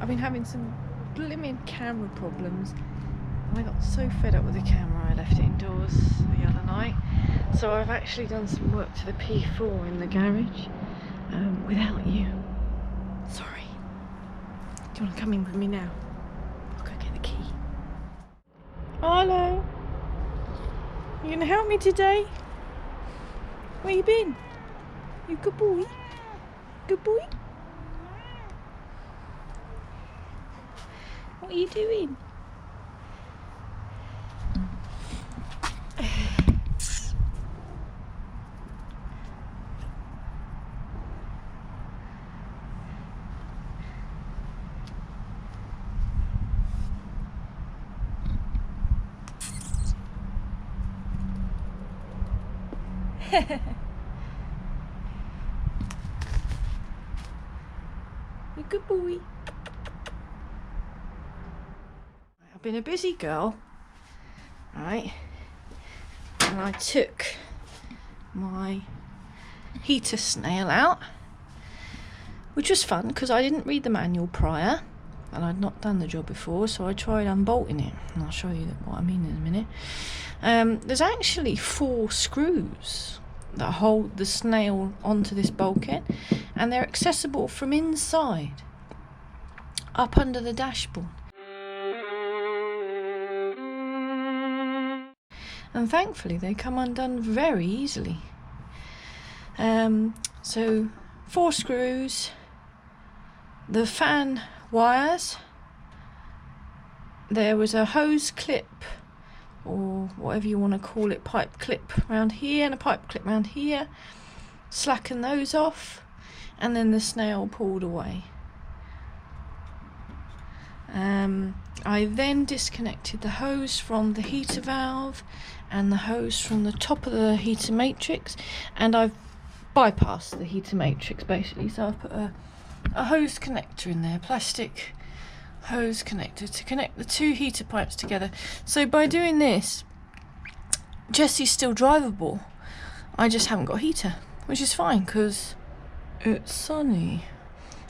I've been having some blimmin' camera problems. And I got so fed up with the camera I left it indoors the other night. So I've actually done some work to the P4 in the garage without you. Sorry. Do you want to come in with me now? I'll go get the key. Hello. You gonna help me today? Where you been? You good boy? Good boy? What are you doing? You good boy. I've been a busy girl, right? And I took my heater Snail out, which was fun because I didn't read the manual prior and I'd not done the job before, so I tried unbolting it, and I'll show you what I mean in a minute. There's actually 4 screws that hold the Snail onto this bulkhead, and they're accessible from inside up under the dashboard. And thankfully they come undone very easily. So 4 screws, the fan wires, there was a hose clip or whatever you want to call it, pipe clip around here and a pipe clip around here, slacken those off, and then the Snail pulled away. I then disconnected the hose from the heater valve and the hose from the top of the heater matrix, and I've bypassed the heater matrix basically, so I've put a hose connector in there, plastic hose connector to connect the 2 heater pipes together. So by doing this, Jessie's still drivable. I just haven't got a heater, which is fine because it's sunny.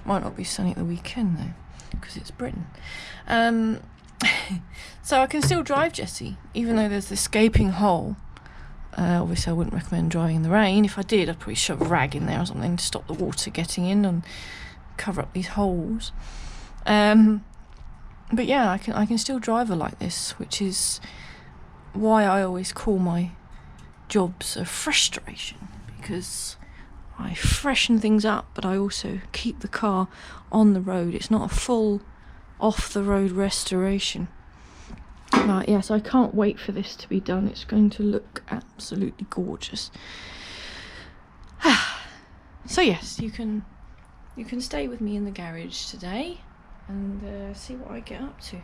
Might not be sunny at the weekend though, because it's Britain. So I can still drive Jessie, even though there's this gaping hole. Obviously I wouldn't recommend driving in the rain. If I did, I'd probably shove a rag in there or something to stop the water getting in and cover up these holes. But yeah, I can still drive her like this, which is why I always call my jobs a frustration, because I freshen things up, but I also keep the car on the road. It's not a full off-the-road restoration. But yes, I can't wait for this to be done. It's going to look absolutely gorgeous. So yes, you can stay with me in the garage today and see what I get up to.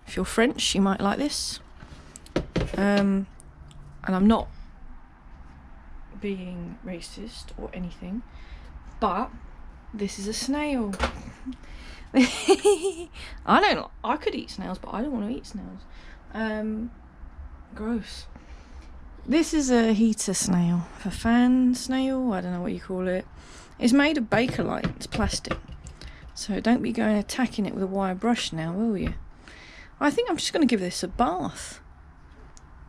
If you're French, you might like this. And I'm not being racist or anything, but this is a snail. I could eat snails, but I don't want to eat snails. Gross. This is a heater snail, a fan snail, I don't know what you call it. It's made of Bakelite, it's plastic. So don't be going attacking it with a wire brush now, will you? I think I'm just going to give this a bath.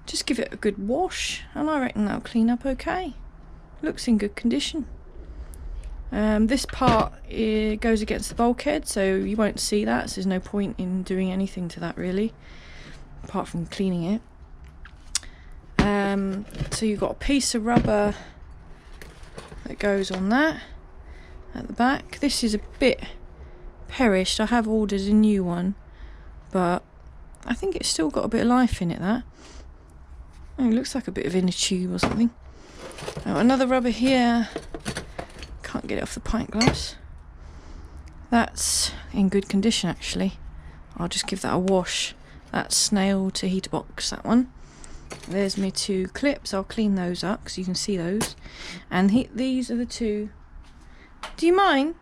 Just give it a good wash, and I reckon that'll clean up okay. Looks in good condition. This part goes against the bulkhead, so you won't see that, so there's no point in doing anything to that really, apart from cleaning it. So you've got a piece of rubber that goes on that at the back. This is a bit perished. I have ordered a new one, but I think it's still got a bit of life in it. That it looks like a bit of inner tube or something. Another rubber here. Can't get it off the pint glass. That's in good condition actually. I'll just give that a wash. That's Snail to heater box, that one. There's my 2 clips. I'll clean those up because you can see those. And these are the 2. Do you mind?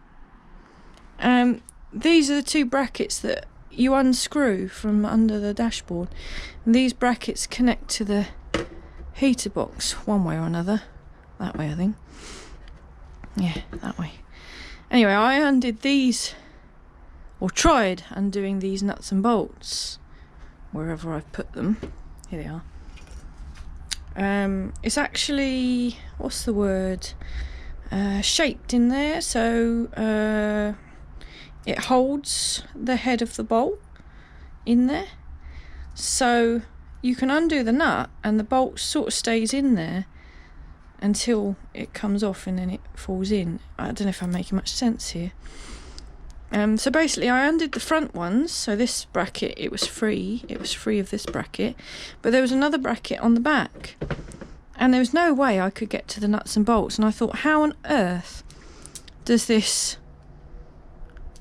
These are the 2 brackets that you unscrew from under the dashboard. And these brackets connect to the heater box one way or another. That way, I think. Yeah, that way. Anyway, I undid these or tried undoing these nuts and bolts wherever I've put them. Here they are. It's actually, what's the word, shaped in there, so it holds the head of the bolt in there, so you can undo the nut and the bolt sort of stays in there until it comes off and then it falls in. I don't know if I'm making much sense here. So basically I undid the front ones, so this bracket, it was free of this bracket, but there was another bracket on the back and there was no way I could get to the nuts and bolts, and I thought, how on earth does this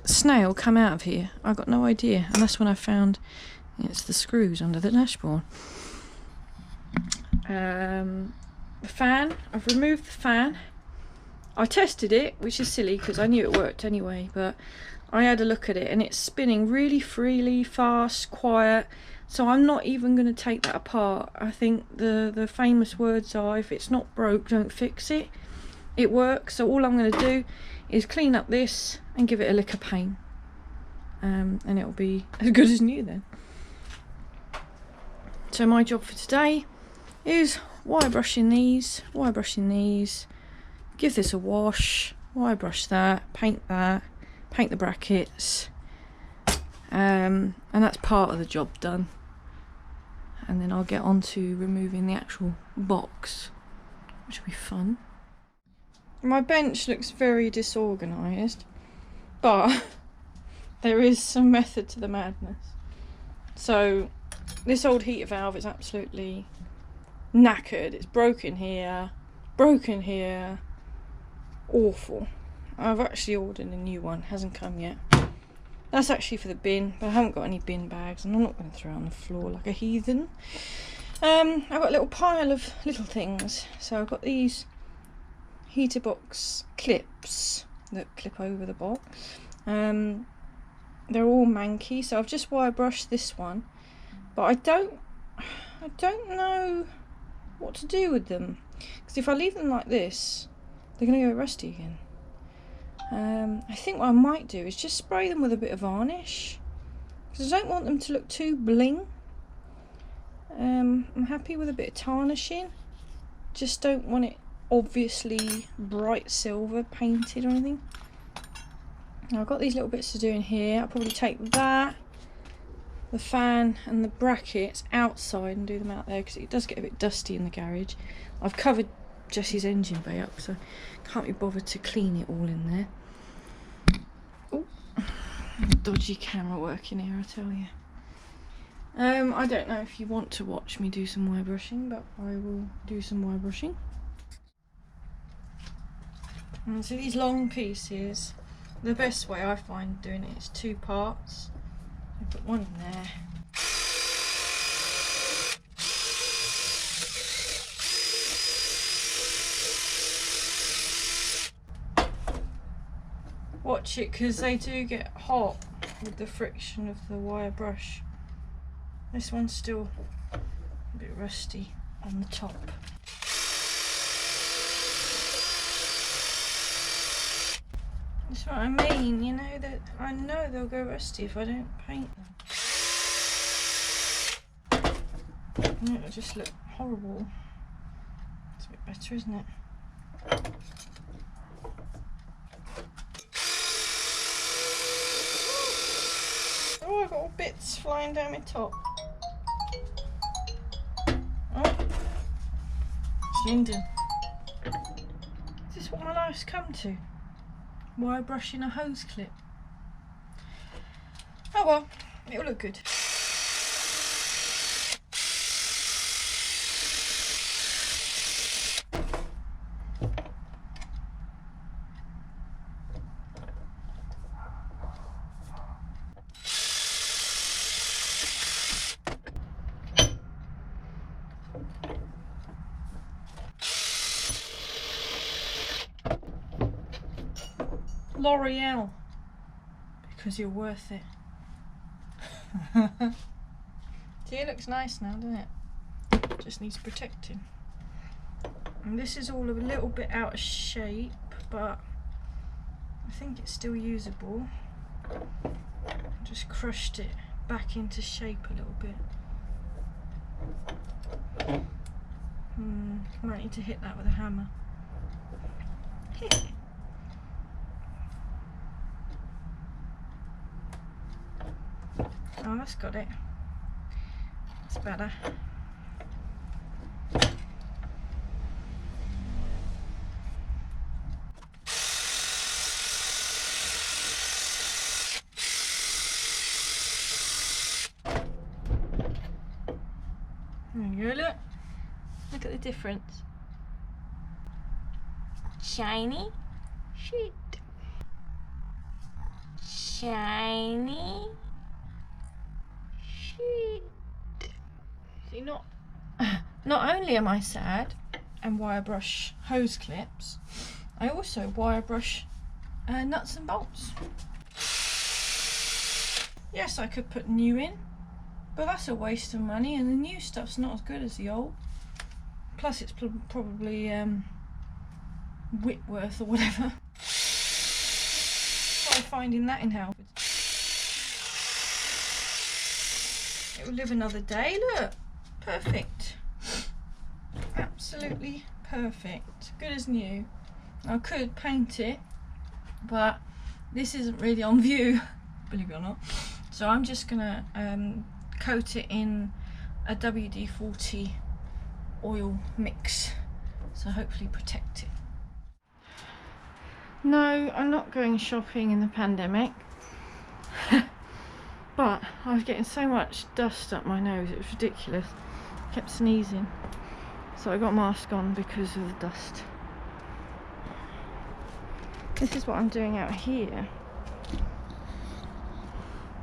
snail come out of here? I got no idea, and that's when I found it's the screws under the dashboard. The fan, I've removed the fan. I tested it, which is silly because I knew it worked anyway, but I had a look at it and it's spinning really freely, fast, quiet, so I'm not even going to take that apart. I think the famous words are, if it's not broke, don't fix it. It works, so all I'm going to do is clean up this and give it a lick of paint, and it'll be as good as new then. So my job for today is wire brushing these, give this a wash, wire brush that, paint the brackets, and that's part of the job done. And then I'll get on to removing the actual box, which will be fun. My bench looks very disorganised, but there is some method to the madness. So this old heater valve is absolutely knackered. It's broken here, awful. I've actually ordered a new one, hasn't come yet. That's actually for the bin, but I haven't got any bin bags and I'm not going to throw it on the floor like a heathen. I've got a little pile of little things. So I've got these heater box clips that clip over the box. They're all manky, so I've just wire brushed this one, but I don't know what to do with them, because if I leave them like this, they're going to go rusty again. I think what I might do is just spray them with a bit of varnish, because I don't want them to look too bling. I'm happy with a bit of tarnishing, just don't want it obviously bright silver painted or anything. Now I've got these little bits to do in here. I'll probably take that, the fan and the brackets outside and do them out there, because it does get a bit dusty in the garage. I've covered Jessie's engine bay up, so can't be bothered to clean it all in there. Oh, dodgy camera work in here, I tell you. I don't know if you want to watch me do some wire brushing, but I will do some wire brushing. And so these long pieces, the best way I find doing it is 2 parts. I put one in there. Watch it, because they do get hot with the friction of the wire brush. This one's still a bit rusty on the top. That's what I mean, you know, that I know they'll go rusty if I don't paint them. It'll just look horrible. It's a bit better, isn't it? Oh, I've got all bits flying down my top. Oh, it's Linden. Is this what my life's come to? Wire brushing a hose clip. Oh well, it'll look good. L'Oreal, because you're worth it. See, it looks nice now, doesn't it? Just needs protecting. And this is all a little bit out of shape, but I think it's still usable. Just crushed it back into shape a little bit. Might need to hit that with a hammer. Oh, that's got it. That's better. There you go, look. Look at the difference. Shiny. Shit. Shiny. Shit. See, not only am I sad and wire brush hose clips, I also wire brush nuts and bolts. Yes, I could put new in, but that's a waste of money, and the new stuff's not as good as the old. Plus it's probably Whitworth or whatever. Try finding that in Halford. It will live another day, look. Perfect. Absolutely perfect. Good as new. I could paint it, but this isn't really on view, believe it or not. So I'm just gonna coat it in a WD-40 oil mix, so hopefully protect it. No, I'm not going shopping in the pandemic. But I was getting so much dust up my nose, it was ridiculous. I kept sneezing. So I got a mask on because of the dust. This is what I'm doing out here.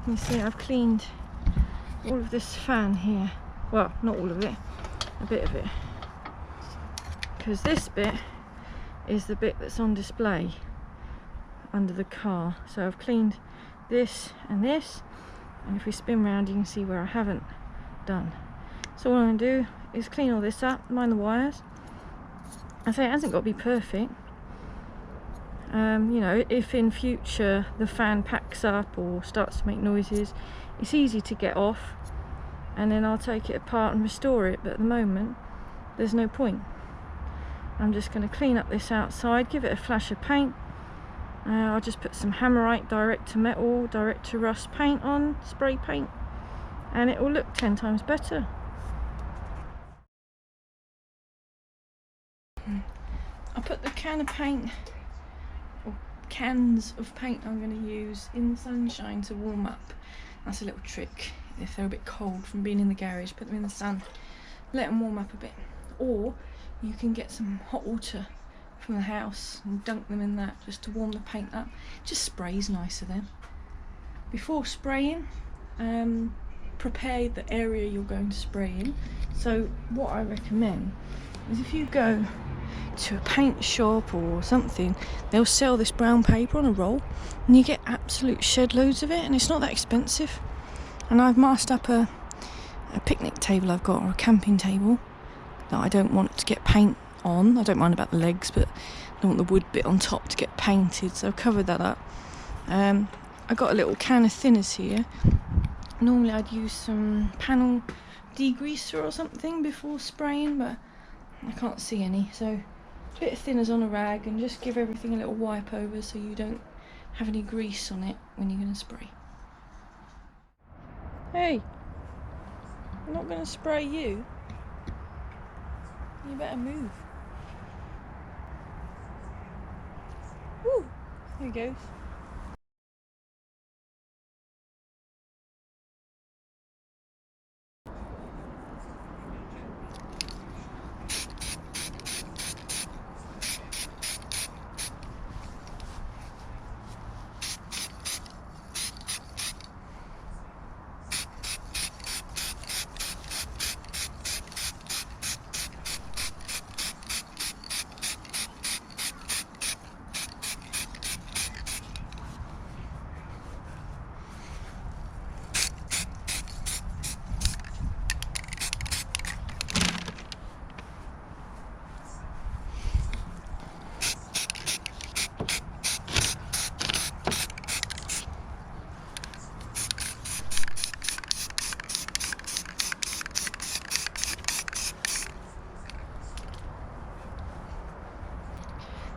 You see, I've cleaned all of this fan here. Well, not all of it, a bit of it. Because this bit is the bit that's on display under the car. So I've cleaned this, and if we spin round you can see where I haven't done. So what I'm going to do is clean all this up, mind the wires. I say it hasn't got to be perfect. You know, if in future the fan packs up or starts to make noises, it's easy to get off, and then I'll take it apart and restore it, but at the moment there's no point. I'm just going to clean up this outside, give it a flash of paint. I'll just put some Hammerite direct to metal, direct to rust paint on, spray paint, and it will look 10 times better. I put the can of paint, or cans of paint I'm going to use, in the sunshine to warm up. That's a little trick. If they're a bit cold from being in the garage, put them in the sun, let them warm up a bit. Or you can get some hot water from the house and dunk them in that just to warm the paint up. It just sprays nicer then. Before spraying, prepare the area you're going to spray in. So what I recommend is, if you go to a paint shop or something, they'll sell this brown paper on a roll, and you get absolute shed loads of it, and it's not that expensive. And I've masked up a picnic table I've got, or a camping table, that I don't want to get paint on. I don't mind about the legs, but I don't want the wood bit on top to get painted, so I've covered that up. I got a little can of thinners here. Normally I'd use some panel degreaser or something before spraying, but I can't see any, so a bit of thinners on a rag, and just give everything a little wipe over so you don't have any grease on it when you're going to spray. Hey, I'm not going to spray you. You better move. Woo! There he goes.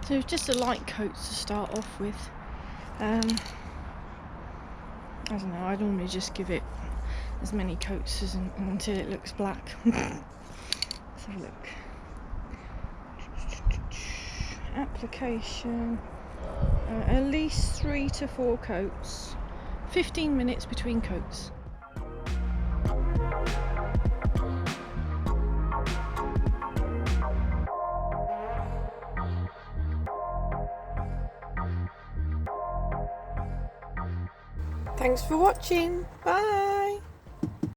So just a light coat to start off with. I don't know, I normally just give it as many coats as until it looks black. Let's have a look. Application, at least 3 to 4 coats, 15 minutes between coats. Thanks for watching, bye!